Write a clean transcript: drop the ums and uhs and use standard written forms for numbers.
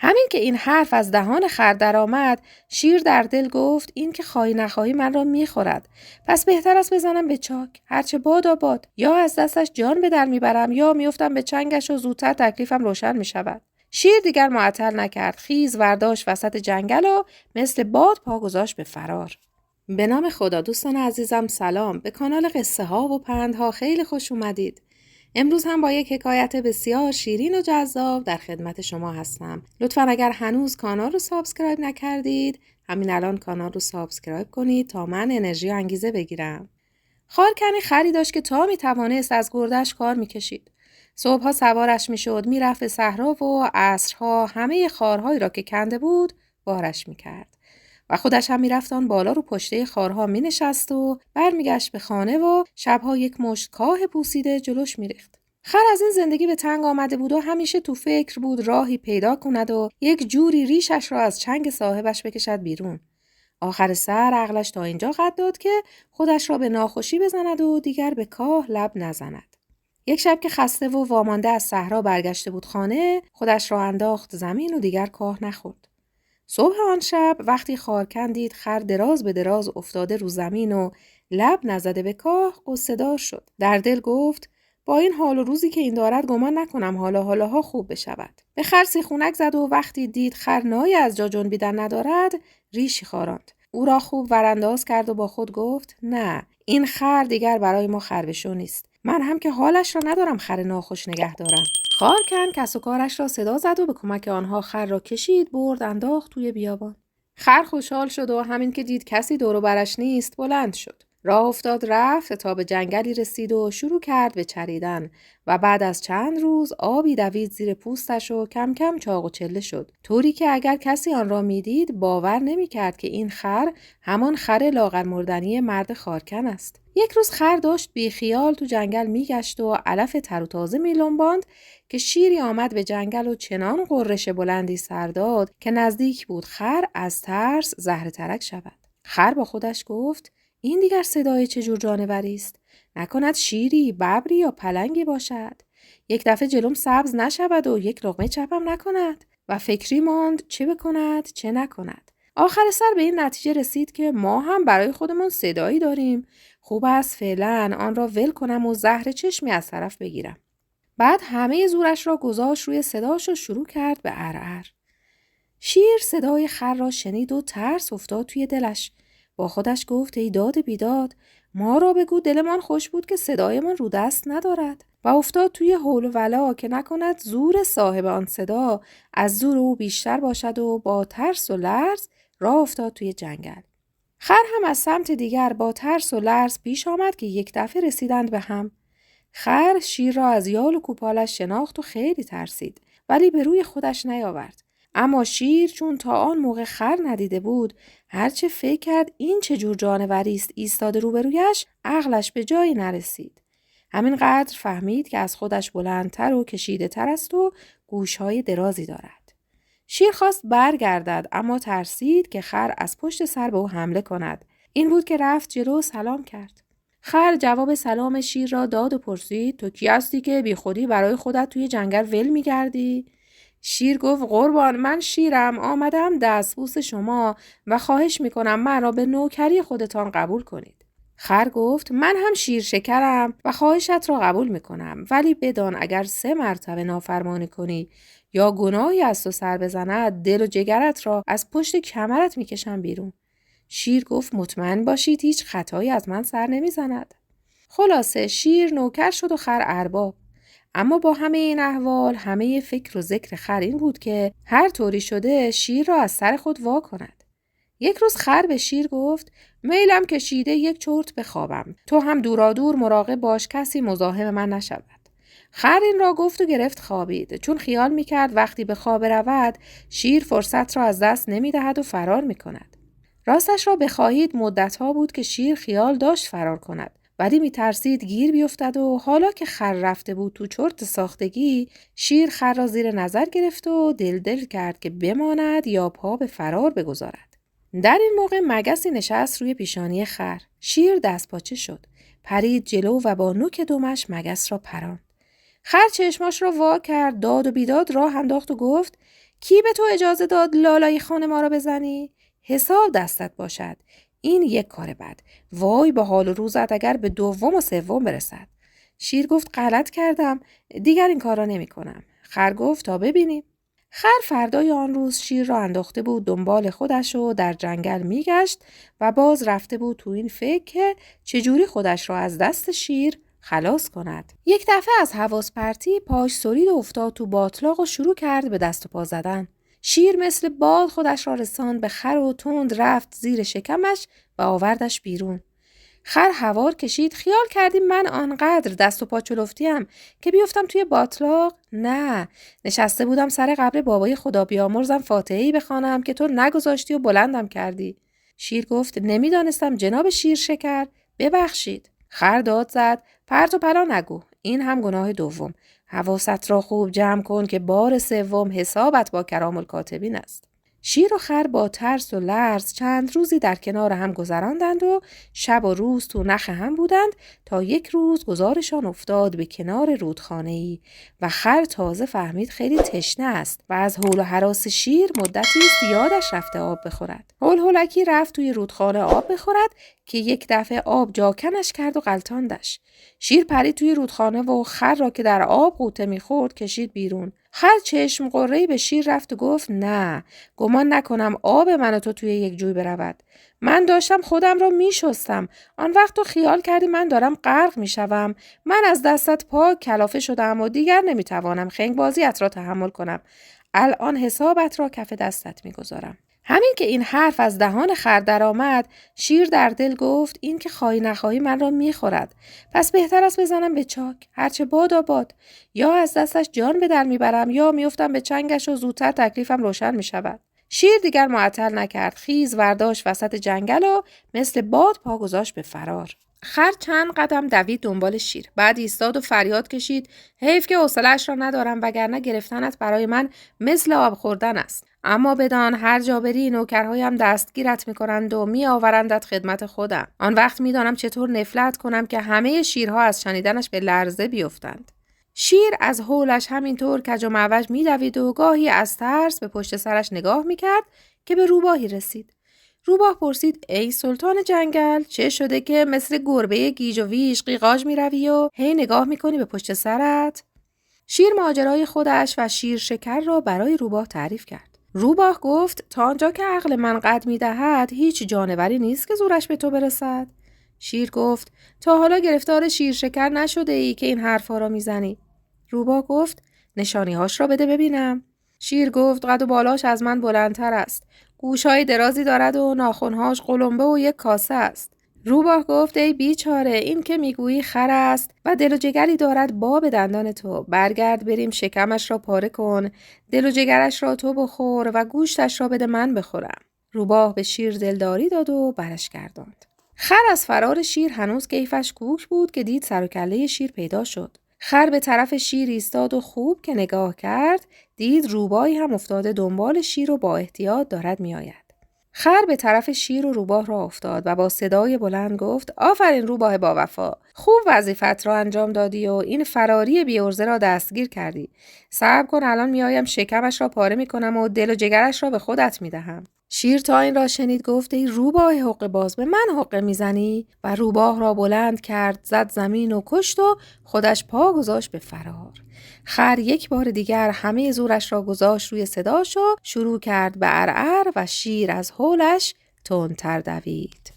همین که این حرف از دهان خر درآمد، شیر در دل گفت این که خواهی نخواهی من را میخورد. پس بهتر است بزنم به چاک. هرچه باد یا از دستش جان به در میبرم یا میافتم به چنگش و زودتر تکلیفم روشن میشود. شیر دیگر معطل نکرد. خیز ورداشت وسط جنگل و مثل باد پا گذاشت به فرار. به نام خدا. دوستان عزیزم سلام. به کانال قصه ها و پندها خیلی خوش اومدید. امروز هم با یک حکایت بسیار شیرین و جذاب در خدمت شما هستم. لطفاً اگر هنوز کانال رو سابسکرایب نکردید، همین الان کانال رو سابسکرایب کنید تا من انرژی و انگیزه بگیرم. خارکنی خری داشت که تا میتوانست از گردش کار میکشید. صبحها سوارش میشد، میرفت به صحرا و عصرها همه خارهایی را که کنده بود بارش میکرد. و خودش هم میرفت آن بالا رو پشته خارها مینشست و برمیگشت به خانه و شبها یک مشت کاه پوسیده جلوش میریخت. خر از این زندگی به تنگ آمده بود و همیشه تو فکر بود راهی پیدا کند و یک جوری ریشش را از چنگ صاحبش بکشد بیرون. آخر سر عقلش تا اینجا قد داد که خودش را به ناخوشی بزند و دیگر به کاه لب نزند. یک شب که خسته و وامانده از صحرا برگشته بود خانه، خودش را انداخت زمین و دیگر کاه نخورد. صبح آن شب وقتی خارکن دید خر دراز به دراز افتاده رو زمین و لب نزده به کاه، غصه‌دار شد. در دل گفت با این حال و روزی که این دارد گمان نکنم حالاها خوب بشود. به خر سیخونک زد و وقتی دید خر نایی از جا جنبیدن ندارد، ریشی خاراند. او را خوب ورانداز کرد و با خود گفت نه، این خر دیگر برای ما خربشو نیست. من هم که حالش را ندارم خر ناخوش نگه دارم. خارکن کس و کارش را صدا زد و به کمک آنها خر را کشید برد انداخت توی بیابان. خر خوشحال شد و همین که دید کسی دور و برش نیست بلند شد. راه افتاد رفت تا به جنگلی رسید و شروع کرد به چریدن و بعد از چند روز آبی دوید زیر پوستش و کم کم چاق و چله شد، طوری که اگر کسی آن را میدید باور نمی‌کرد که این خر همان خر لاغر مردنی مرد خارکن است. یک روز خر داشت بی خیال تو جنگل میگشت و علف تر و تازه میلنباند که شیری آمد به جنگل و چنان غرش بلندی سر داد که نزدیک بود خر از ترس زهره ترک شود. خر با خودش گفت این دیگر صدای چه جور جانوری است؟ نکند شیری، ببری یا پلنگی باشد؟ یک دفعه جلوم سبز نشود و یک لقمه چپم نکند؟ و فکری ماند چه بکند چه نکند. آخر سر به این نتیجه رسید که ما هم برای خودمان صدایی داریم. خوب است فعلا آن را ول کنم و زهر چشمی از طرف بگیرم. بعد همه زورش را گذاشت روی صداش و شروع کرد به عرعر. شیر صدای خر را شنید و ترس افتاد توی دلش. با خودش گفت ای داد بیداد، ما را بگو دلمان خوش بود که صدایمان رو دست ندارد. و افتاد توی هول و ولا که نکند زور صاحب آن صدا از زور او بیشتر باشد و با ترس و لرز راه افتاد توی جنگل. خر هم از سمت دیگر با ترس و لرز پیش آمد که یک دفعه رسیدند به هم. خر شیر را از یال و کوپالش شناخت و خیلی ترسید، ولی به روی خودش نیاورد. اما شیر چون تا آن موقع خر ندیده بود، هرچه فکر کرد این چه جور جانوری است ایستاده روبرویش، عقلش به جایی نرسید. همینقدر فهمید که از خودش بلندتر و کشیده تر است و گوشهای درازی دارد. شیر خواست برگردد اما ترسید که خر از پشت سر به او حمله کند. این بود که رفت جلو و سلام کرد. خر جواب سلام شیر را داد و پرسید تو کی هستی که بی خودی برای خودت توی جنگل ول می‌گردی؟ شیر گفت قربان من شیرم، آمدم دستبوس شما و خواهش میکنم من را به نوکری خودتان قبول کنید. خر گفت من هم شیر شکرم و خواهشت را قبول میکنم، ولی بدان اگر 3 مرتبه نافرمانی کنی یا گناهی از تو سر بزند دل و جگرت را از پشت کمرت میکشم بیرون. شیر گفت مطمئن باشید هیچ خطایی از من سر نمیزند. خلاصه شیر نوکر شد و خر ارباب. اما با همه این احوال همه فکر و ذکر خر این بود که هر طوری شده شیر را از سر خود وا کند. یک روز خر به شیر گفت میلم کشیده یک چرت بخوابم، تو هم دورادور مراقب باش کسی مزاحم من نشود. خر این را گفت و گرفت خوابید، چون خیال میکرد وقتی به خواب رود شیر فرصت را از دست نمیدهد و فرار میکند. راستش را بخواهید مدتها بود که شیر خیال داشت فرار کند، ولی میترسید گیر بیفتد و حالا که خر رفته بود تو چرت ساختگی، شیر خر را زیر نظر گرفت و دل کرد که بماند یا پا به فرار بگذارد. در این موقع مگسی نشست روی پیشانی خر. شیر دست پاچه شد، پرید جلو و با نوک دمش مگس را پراند. خر چشماش را وا کرد، داد و بیداد راه انداخت و گفت کی به تو اجازه داد لالای خانه ما را بزنی؟ حساب دستت باشد. این یک کار بد. وای با حال و روزت اگر به دوم و سوم برسد. شیر گفت غلط کردم. دیگر این کار را نمی کنم. خر گفت تا ببینیم. خر فردای آن روز شیر را انداخته بود دنبال خودش و در جنگل میگشت و باز رفته بود تو این فکر که چجوری خودش را از دست شیر خلاص کند. یک دفعه از حواس پرتی پاش سرید و افتاد تو باطلاق و شروع کرد به دست و پا زدن. شیر مثل باد خودش را رساند به خر و تند رفت زیر شکمش و آوردش بیرون. خر هوار کشید. خیال کردی من آنقدر دست و پا چلفتیم که بیفتم توی باطلاق؟ نه، نشسته بودم سر قبر بابای خدا بیامرزم فاتحه‌ای بخوانم که تو نگذاشتی و بلندم کردی. شیر گفت نمیدانستم جناب شیر شکر، ببخشید. خر داد زد پرت و پلا نگو، این هم گناه دوم. حواست را خوب جمع کن که بار سوم حسابت با کرام الکاتبین است. شیر و خر با ترس و لرز چند روزی در کنار هم گذراندند و شب و روز تو نخ هم بودند تا یک روز گذارشان افتاد به کنار رودخانه‌ای و خر تازه فهمید خیلی تشنه است و از هول و هراس شیر مدتی یادش رفته آب بخورد. هول هولکی رفت توی رودخانه آب بخورد که یک دفعه آب جاکنش کرد و غلطاندش. شیر پرید توی رودخانه و خر را که در آب غوطه می‌خورد کشید بیرون. خر چشم قره‌ای به شیر رفت و گفت نه، گمان نکنم آب من و تو توی یک جوی برود. من داشتم خودم را میشستم. آن وقت تو خیال کردی من دارم غرق میشوم. من از دستت پاک کلافه شدم و دیگر نمیتوانم خنگ بازیت را تحمل کنم. الان حسابت را کف دستت میگذارم. همین که این حرف از دهان خر درآمد، شیر در دل گفت این که خواهی نخواهی من را میخورد. پس بهتر است بزنم به چاک، هرچه باد. یا از دستش جان به در میبرم یا میافتم به چنگش و زودتر تکلیفم روشن میشود. شیر دیگر معطل نکرد، خیز ورداشت وسط جنگل و مثل باد پا گذاشت به فرار. خر چند قدم دوید دنبال شیر، بعد ایستاد و فریاد کشید حیف که حوصله‌اش را ندارم، وگرنه گرفتنت برای من مثل آب خوردن است. اما بدان هر جا بری نوکرهایم دستگیرت می‌کنند و می‌آورندت خدمت خودم. آن وقت می‌دانم چطور نفلت کنم که همه شیرها از شنیدنش به لرزه بیفتند. شیر از هولش همینطور کج و معوج می‌دوید و گاهی از ترس به پشت سرش نگاه می‌کرد که به روباهی رسید. روباه پرسید ای سلطان جنگل، چه شده که مثل گربه گیج و ویژ قیقاج می‌روی و هی نگاه می‌کنی به پشت سرت؟ شیر ماجرای خودش و شیر شکر را برای روباه تعریف کرد. روباه گفت تا آنجا که عقل من قد می‌دهد هیچ جانوری نیست که زورش به تو برسد. شیر گفت تا حالا گرفتار شیر شکر نشده ای که این حرفا را میزنی؟ روباه گفت نشانی‌هاش را بده ببینم. شیر گفت قد و بالاش از من بلندتر است. گوش‌های درازی دارد و ناخن‌هاش قلمبه و یک کاسه است. روباه گفت ای بیچاره، این که میگویی خر است و دل و جگری دارد با به دندان تو. برگرد بریم شکمش را پاره کن، دل و جگرش را تو بخور و گوشتش را بده من بخورم. روباه به شیر دلداری داد و برش گرداند. خر از فرار شیر هنوز کیفش کوک بود که دید سر و کله شیر پیدا شد. خر به طرف شیر ایستاد و خوب که نگاه کرد دید روباهی هم افتاده دنبال شیر و با احتیاط دارد میآید. خر به طرف شیر و روباه را افتاد و با صدای بلند گفت آفرین روباه با وفا، خوب وظیفت را انجام دادی و این فراری بی‌عرضه را دستگیر کردی. صبر کن الان میایم شکمش را پاره میکنم و دل و جگرش را به خودت میدهم. شیر تا این را شنید گفت ای روباه حقه باز، به من حقه میزنی؟ و روباه را بلند کرد، زد زمین و کشت و خودش پا گذاشت به فرار. خر یک بار دیگر همه زورش را گذاشت روی صداش و شروع کرد به عرعر و شیر از هولش تندتر دوید.